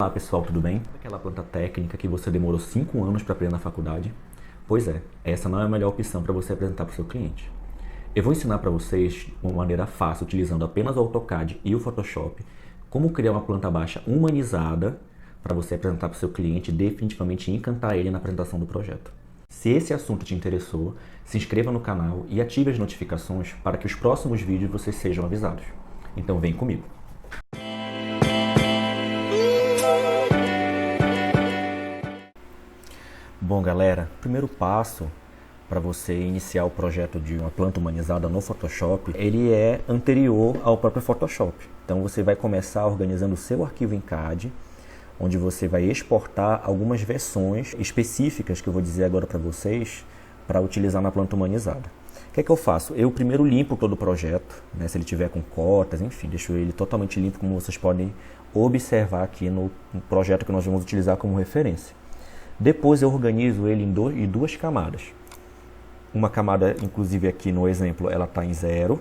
Olá pessoal, tudo bem? Aquela planta técnica que você demorou 5 anos para aprender na faculdade? Pois é, essa não é a melhor opção para você apresentar para o seu cliente. Eu vou ensinar para vocês, de uma maneira fácil, utilizando apenas o AutoCAD e o Photoshop, como criar uma planta baixa humanizada para você apresentar para o seu cliente e definitivamente encantar ele na apresentação do projeto. Se esse assunto te interessou, se inscreva no canal e ative as notificações para que os próximos vídeos vocês sejam avisados. Então vem comigo! Bom galera, o primeiro passo para você iniciar o projeto de uma planta humanizada no Photoshop, ele é anterior ao próprio Photoshop. Então você vai começar organizando o seu arquivo em CAD, onde você vai exportar algumas versões específicas que eu vou dizer agora para vocês, para utilizar na planta humanizada. O que é que eu faço? Eu primeiro limpo todo o projeto, né, se ele tiver com cotas, enfim, deixo ele totalmente limpo, como vocês podem observar aqui no projeto que nós vamos utilizar como referência. Depois eu organizo ele em duas camadas. Uma camada, inclusive aqui no exemplo, ela está em 0,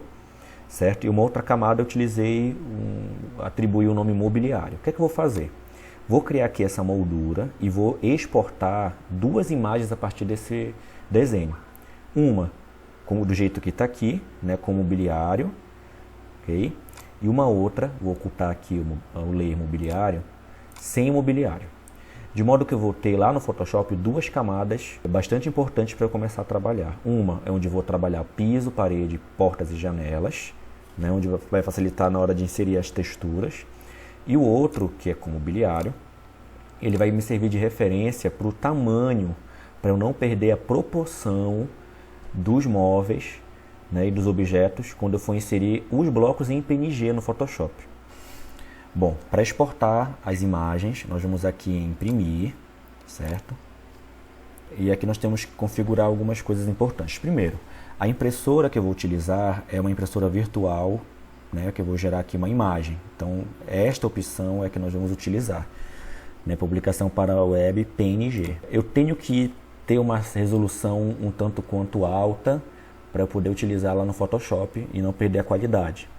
certo? E uma outra camada eu utilizei, atribuí o nome mobiliário. O que é que eu vou fazer? Vou criar aqui essa moldura e vou exportar duas imagens a partir desse desenho. Uma, como do jeito que está aqui, né, com mobiliário, ok? E uma outra, vou ocultar aqui o layer mobiliário, sem mobiliário. De modo que eu vou ter lá no Photoshop duas camadas bastante importantes para eu começar a trabalhar. Uma é onde eu vou trabalhar piso, parede, portas e janelas, né, onde vai facilitar na hora de inserir as texturas. E o outro, que é com mobiliário, ele vai me servir de referência para o tamanho, para eu não perder a proporção dos móveis, né, e dos objetos quando eu for inserir os blocos em PNG no Photoshop. Bom, para exportar as imagens, nós vamos aqui em imprimir, certo? E aqui nós temos que configurar algumas coisas importantes. Primeiro, a impressora que eu vou utilizar é uma impressora virtual, né, que eu vou gerar aqui uma imagem. Então, esta opção é que nós vamos utilizar, né, publicação para a web PNG. Eu tenho que ter uma resolução um tanto quanto alta para eu poder utilizar lá no Photoshop e não perder a qualidade.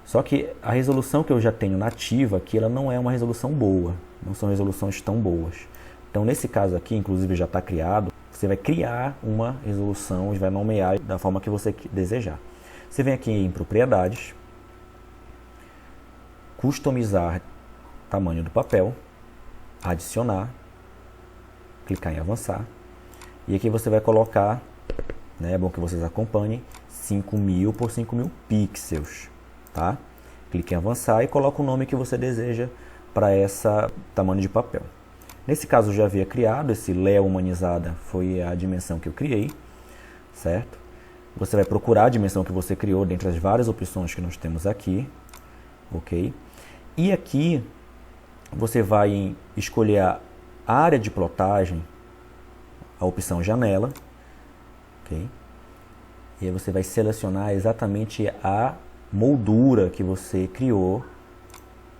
Só que a resolução que eu já tenho nativa aqui, ela não é uma resolução boa, não são resoluções tão boas. Então nesse caso aqui, inclusive já está criado, você vai criar uma resolução e vai nomear da forma que você desejar. Você vem aqui em propriedades, customizar tamanho do papel, adicionar, clicar em avançar, e aqui você vai colocar, né, é bom que vocês acompanhem, 5.000 por 5.000 pixels. Tá? Clique em avançar e coloca o nome que você deseja para esse tamanho de papel. Nesse caso eu já havia criado, esse Léo Humanizada foi a dimensão que eu criei, certo? Você vai procurar a dimensão que você criou dentre as várias opções que nós temos aqui, ok? E aqui você vai escolher a área de plotagem, a opção janela, ok? E aí você vai selecionar exatamente a moldura que você criou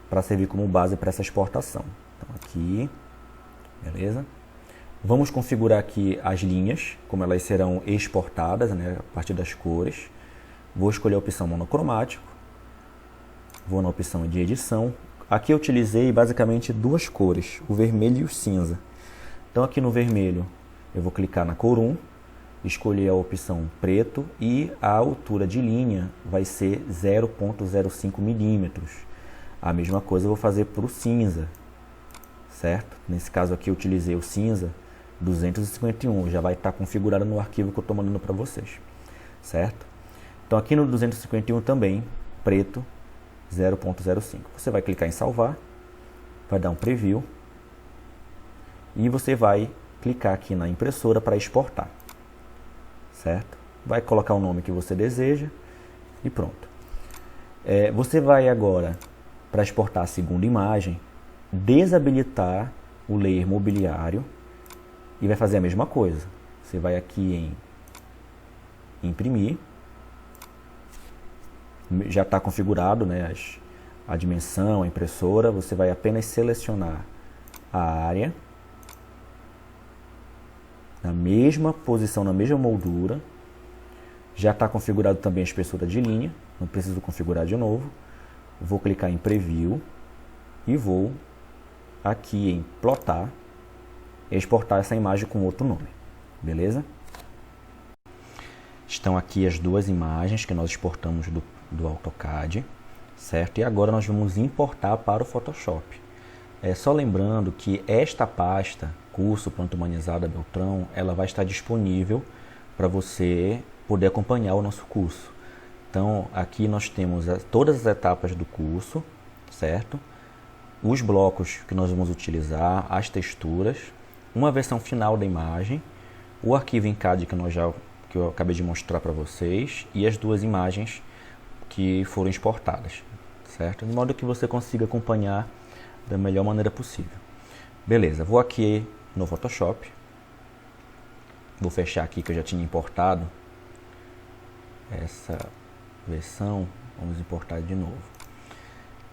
para servir como base para essa exportação. Então aqui, beleza? Vamos configurar aqui as linhas, como elas serão exportadas, né, a partir das cores. Vou escolher a opção monocromático, vou na opção de edição. Aqui eu utilizei basicamente duas cores, o vermelho e o cinza. Então aqui no vermelho eu vou clicar na cor 1, escolher a opção preto e a altura de linha vai ser 0,05 milímetros. A mesma coisa eu vou fazer para o cinza, certo? Nesse caso aqui eu utilizei o cinza 251, já vai estar configurado no arquivo que eu estou mandando para vocês, certo? Então aqui no 251 também, preto 0,05. Você vai clicar em salvar, vai dar um preview e você vai clicar aqui na impressora para exportar. Certo? Vai colocar o nome que você deseja e pronto. Você vai agora, para exportar a segunda imagem, desabilitar o layer mobiliário e vai fazer a mesma coisa. Você vai aqui em imprimir, já está configurado, né, a dimensão, a impressora, você vai apenas selecionar a área, na mesma posição, na mesma moldura. Já está configurado também a espessura de linha, não preciso configurar de novo. Vou clicar em Preview e vou aqui em plotar e exportar essa imagem com outro nome, beleza? Estão aqui as duas imagens que nós exportamos do AutoCAD, certo? E agora nós vamos importar para o Photoshop. Só lembrando que esta pasta, curso Planta Humanizada Beltrão, ela vai estar disponível para você poder acompanhar o nosso curso. Então, aqui nós temos todas as etapas do curso, certo? Os blocos que nós vamos utilizar, as texturas, uma versão final da imagem, o arquivo em CAD que eu acabei de mostrar para vocês e as duas imagens que foram exportadas, certo? De modo que você consiga acompanhar da melhor maneira possível. Beleza, vou aqui no Photoshop, vou fechar aqui que eu já tinha importado essa versão, vamos importar de novo.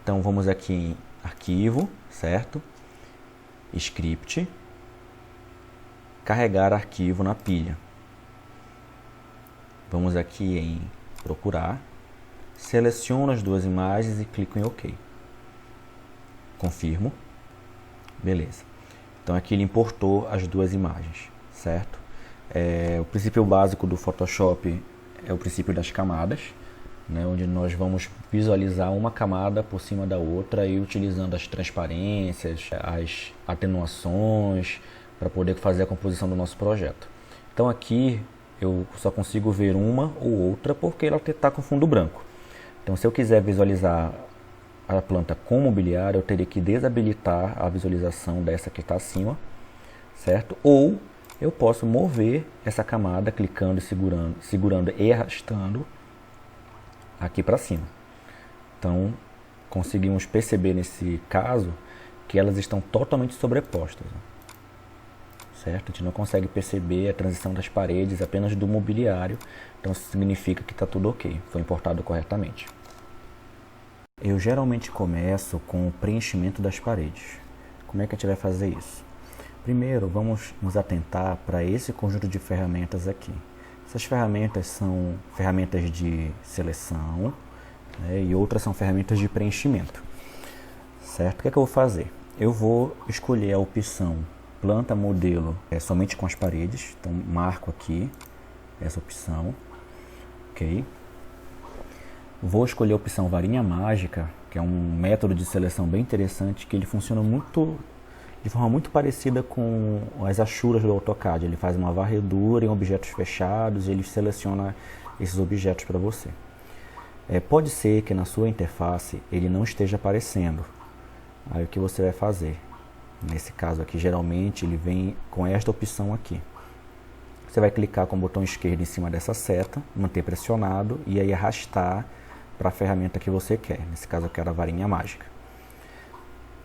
Então vamos aqui em arquivo, certo? Script, carregar arquivo na pilha. Vamos aqui em procurar, seleciono as duas imagens e clico em OK. Confirmo. Beleza. Então aqui ele importou as duas imagens, certo? O princípio básico do Photoshop é o princípio das camadas, né, onde nós vamos visualizar uma camada por cima da outra e utilizando as transparências, as atenuações, para poder fazer a composição do nosso projeto. Então aqui eu só consigo ver uma ou outra porque ela está com fundo branco. Então se eu quiser visualizar a planta com mobiliário, eu teria que desabilitar a visualização dessa que está acima, certo? Ou eu posso mover essa camada clicando e segurando e arrastando aqui para cima. Então conseguimos perceber nesse caso que elas estão totalmente sobrepostas, certo? A gente não consegue perceber a transição das paredes apenas do mobiliário, então isso significa que está tudo ok, foi importado corretamente. Eu geralmente começo com o preenchimento das paredes. Como é que a gente vai fazer isso? Primeiro, vamos nos atentar para esse conjunto de ferramentas aqui. Essas ferramentas são ferramentas de seleção, né, e outras são ferramentas de preenchimento. Certo? O que é que eu vou fazer? Eu vou escolher a opção planta modelo somente com as paredes. Então marco aqui essa opção. Ok. Vou escolher a opção varinha mágica, que é um método de seleção bem interessante, que ele funciona de forma muito parecida com as achuras do AutoCAD. Ele faz uma varredura em objetos fechados e ele seleciona esses objetos para você. Pode ser que na sua interface ele não esteja aparecendo. Aí o que você vai fazer? Nesse caso aqui, geralmente ele vem com esta opção aqui. Você vai clicar com o botão esquerdo em cima dessa seta, manter pressionado e aí arrastar para a ferramenta que você quer. Nesse caso eu quero a varinha mágica.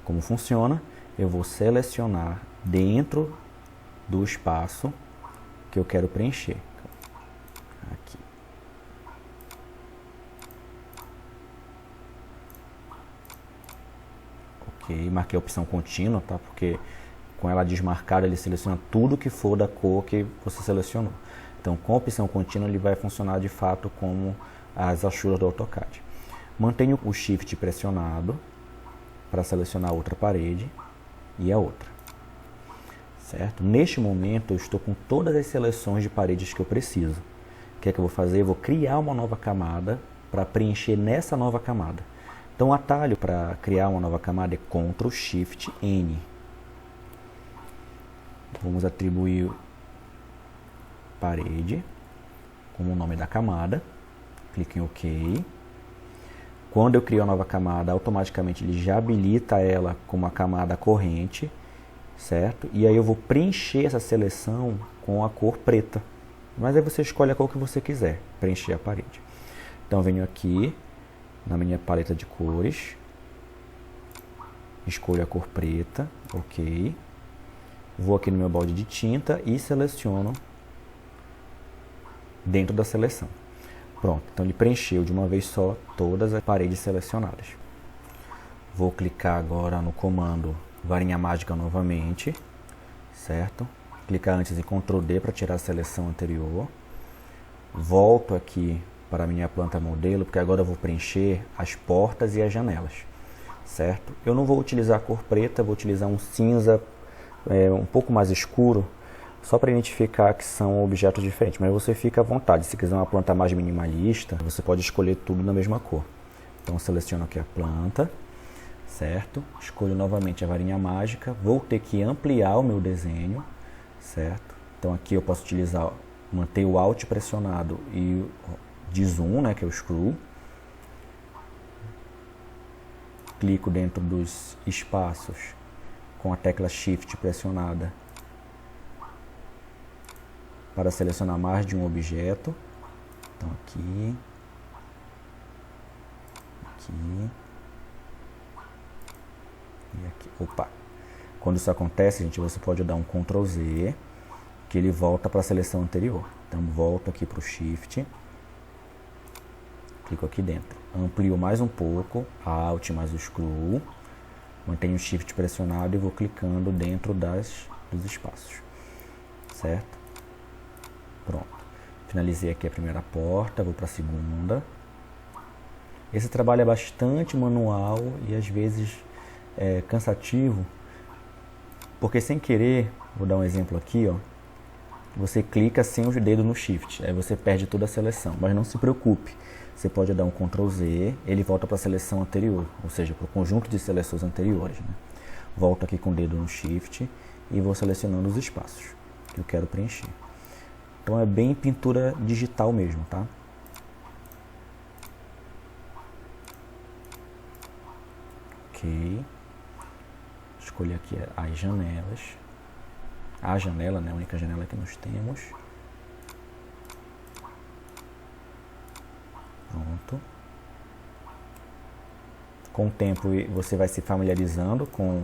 Como funciona? Eu vou selecionar dentro do espaço que eu quero preencher. Aqui. Ok, marquei a opção contínua, tá? Porque com ela desmarcada ele seleciona tudo que for da cor que você selecionou. Então com a opção contínua ele vai funcionar de fato como as achuras do AutoCAD. Mantenho o Shift pressionado para selecionar outra parede e a outra, certo? Neste momento eu estou com todas as seleções de paredes que eu preciso. O que é que eu vou fazer? Eu vou criar uma nova camada para preencher nessa nova camada. Então o atalho para criar uma nova camada é Ctrl Shift N. Vamos atribuir parede como o nome da camada. Clique em OK. Quando eu crio a nova camada, automaticamente ele já habilita ela como a camada corrente, certo? E aí eu vou preencher essa seleção com a cor preta. Mas aí você escolhe a cor que você quiser, preencher a parede. Então eu venho aqui na minha paleta de cores, escolho a cor preta, OK. Vou aqui no meu balde de tinta e seleciono dentro da seleção. Pronto, então ele preencheu de uma vez só todas as paredes selecionadas. Vou clicar agora no comando varinha mágica novamente, certo? Clicar antes em Ctrl D para tirar a seleção anterior. Volto aqui para a minha planta modelo, porque agora eu vou preencher as portas e as janelas. certo? Eu não vou utilizar a cor preta, vou utilizar um cinza um pouco mais escuro, só para identificar que são objetos diferentes, mas você fica à vontade. Se quiser uma planta mais minimalista, você pode escolher tudo na mesma cor. Então seleciono aqui a planta, certo? Escolho novamente a varinha mágica, vou ter que ampliar o meu desenho, certo? Então aqui eu posso utilizar, manter o Alt pressionado e de zoom, né, que é o screw. Clico dentro dos espaços com a tecla Shift pressionada para selecionar mais de um objeto. Então aqui, e aqui. Opa! Quando isso acontece, gente, você pode dar um Ctrl Z, que ele volta para a seleção anterior. Então volto aqui para o Shift, clico aqui dentro, amplio mais um pouco, Alt mais o Screw, mantenho o Shift pressionado e vou clicando dentro dos espaços, certo? Pronto. Finalizei aqui a primeira porta, vou para a segunda. Esse trabalho é bastante manual e às vezes é cansativo, porque sem querer, vou dar um exemplo aqui, ó, você clica sem os dedos no Shift, aí você perde toda a seleção, mas não se preocupe, você pode dar um Ctrl Z, ele volta para a seleção anterior, ou seja, para o conjunto de seleções anteriores, né? Volto aqui com o dedo no Shift e vou selecionando os espaços que eu quero preencher. Então é bem pintura digital mesmo, tá? Ok. Escolhi aqui as janelas. A janela, né? A única janela que nós temos. Pronto. Com o tempo você vai se familiarizando com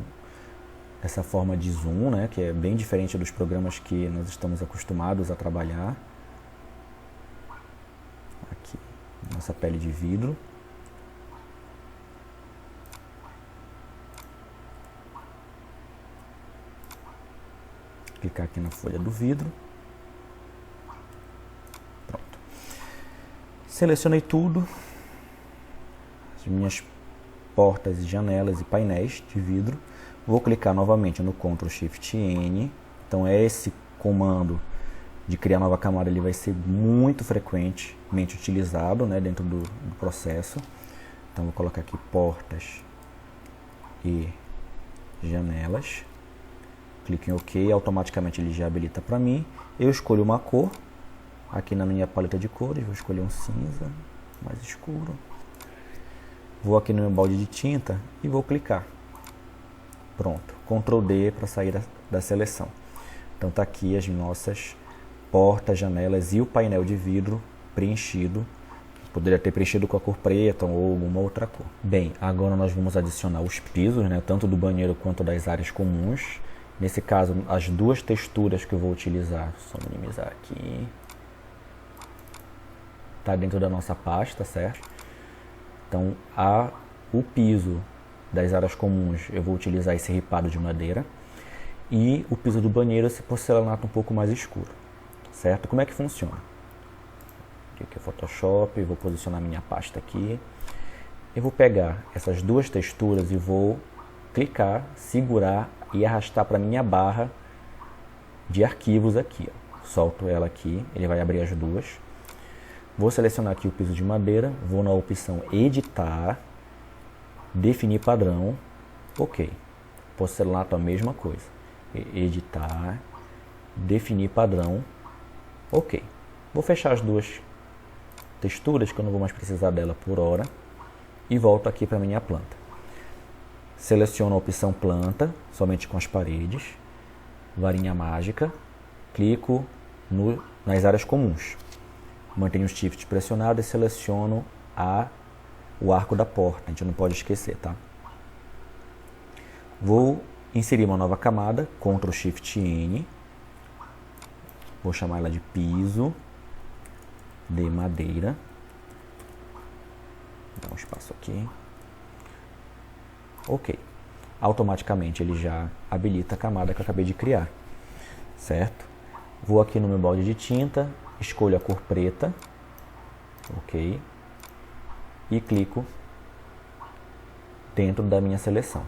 essa forma de zoom, né, que é bem diferente dos programas que nós estamos acostumados a trabalhar. Aqui, nossa pele de vidro. Clicar aqui na folha do vidro. Pronto. Selecionei tudo. As minhas portas e janelas e painéis de vidro. Vou clicar novamente no Ctrl Shift N. Então esse comando de criar nova camada ele vai ser muito frequentemente utilizado, né, dentro do processo. Então vou colocar aqui portas e janelas. Clico em OK, automaticamente ele já habilita para mim. Eu escolho uma cor. Aqui na minha paleta de cores, vou escolher um cinza mais escuro. Vou aqui no meu balde de tinta e vou clicar. Pronto, Ctrl D para sair da seleção. Então tá aqui as nossas portas, janelas e o painel de vidro preenchido. Poderia ter preenchido com a cor preta ou alguma outra cor. Bem, agora nós vamos adicionar os pisos, né, tanto do banheiro quanto das áreas comuns. Nesse caso, as duas texturas que eu vou utilizar, só minimizar aqui. Tá dentro da nossa pasta, certo? Então, o piso das áreas comuns eu vou utilizar esse ripado de madeira e o piso do banheiro esse porcelanato um pouco mais escuro, certo? Como é que funciona? Aqui é o Photoshop, vou posicionar minha pasta aqui. Eu vou pegar essas duas texturas e vou clicar, segurar e arrastar para minha barra de arquivos aqui, ó. Solto ela aqui, ele vai abrir as duas. Vou selecionar aqui o piso de madeira, vou na opção editar, definir padrão, ok. Porcelanato a mesma coisa, editar, definir padrão, ok. Vou fechar as duas texturas que eu não vou mais precisar dela por hora e volto aqui para minha planta. Seleciono a opção planta, somente com as paredes, varinha mágica, clico nas áreas comuns. Mantenho o Shift pressionado e seleciono o arco da porta, a gente não pode esquecer, tá? Vou inserir uma nova camada, Ctrl Shift N, vou chamar ela de piso de madeira, dá um espaço aqui, ok. Automaticamente ele já habilita a camada que eu acabei de criar, certo? Vou aqui no meu balde de tinta, escolho a cor preta, ok, e clico dentro da minha seleção,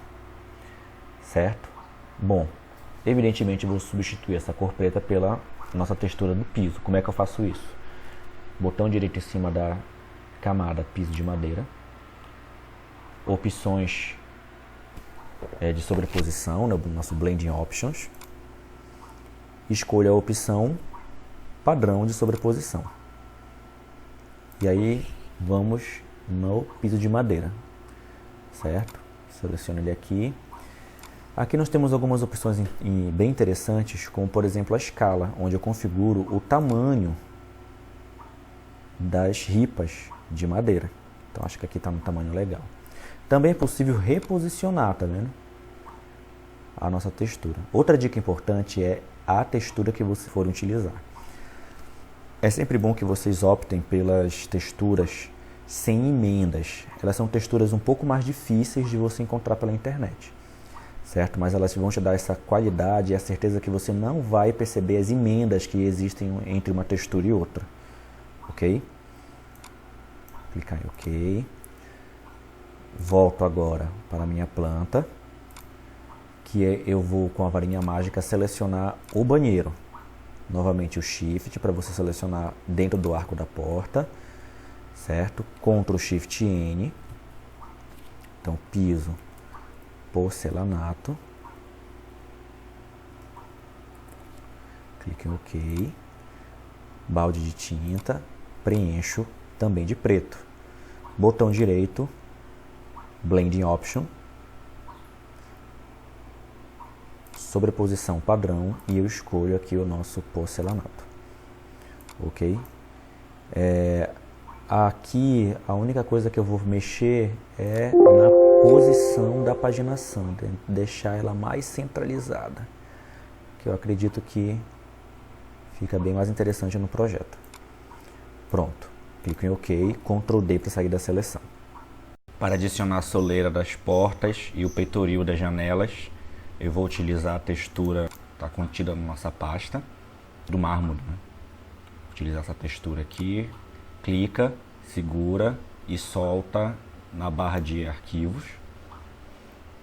certo? Bom, evidentemente eu vou substituir essa cor preta pela nossa textura do piso. Como é que eu faço isso? Botão direito em cima da camada piso de madeira, opções de sobreposição, no nosso Blending Options, escolha a opção padrão de sobreposição. E aí vamos no piso de madeira, certo? Seleciono ele aqui. Aqui nós temos algumas opções bem interessantes, como por exemplo a escala, onde eu configuro o tamanho das ripas de madeira. Então acho que aqui está no tamanho legal. Também é possível reposicionar, tá vendo? A nossa textura. Outra dica importante é a textura que você for utilizar. É sempre bom que vocês optem pelas texturas sem emendas. Elas são texturas um pouco mais difíceis de você encontrar pela internet, certo? Mas elas vão te dar essa qualidade e a certeza que você não vai perceber as emendas que existem entre uma textura e outra, ok? Clicar em OK. Volto agora para a minha planta, eu vou com a varinha mágica selecionar o banheiro. Novamente o Shift para você selecionar dentro do arco da porta, certo? Ctrl Shift N. Então piso porcelanato. Clique em OK. Balde de tinta, preencho também de preto. Botão direito, Blending Option, sobreposição padrão, e eu escolho aqui o nosso porcelanato, ok? Aqui a única coisa que eu vou mexer é na posição da paginação, deixar ela mais centralizada, que eu acredito que fica bem mais interessante no projeto. Pronto, clico em OK, Ctrl D para sair da seleção. Para adicionar a soleira das portas e o peitoril das janelas, eu vou utilizar a textura que está contida na nossa pasta do mármore, né? Utilizar essa textura aqui, clica, segura e solta na barra de arquivos.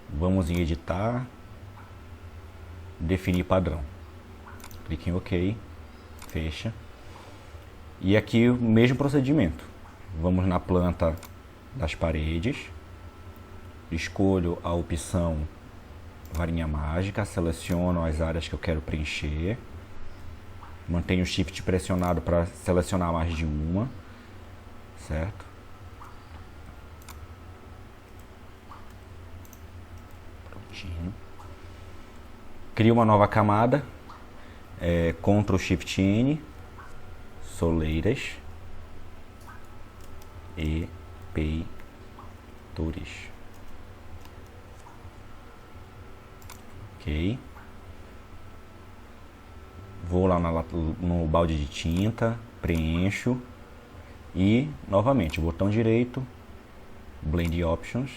Vamos em editar, definir padrão. Clique em OK, fecha. E aqui o mesmo procedimento. Vamos na planta das paredes, escolho a opção varinha mágica, seleciono as áreas que eu quero preencher, mantenho o Shift pressionado para selecionar mais de uma, certo? Prontinho. Crio uma nova camada, Ctrl Shift N, soleiras e peitores. Ok. Vou lá no balde de tinta, preencho e novamente botão direito, Blend Options,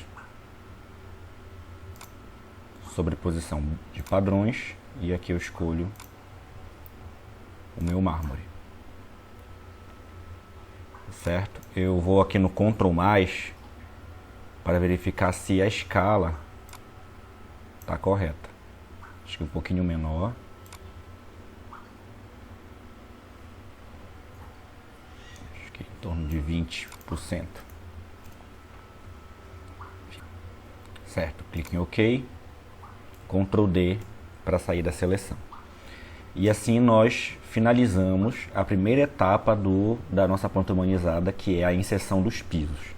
sobreposição de padrões, e aqui eu escolho o meu mármore, certo? Eu vou aqui no Ctrl+, para verificar se a escala está correta. Acho que um pouquinho menor. Acho que em torno de 20%. Certo, clique em OK. Ctrl D para sair da seleção. E assim nós finalizamos a primeira etapa da nossa planta humanizada, que é a inserção dos pisos.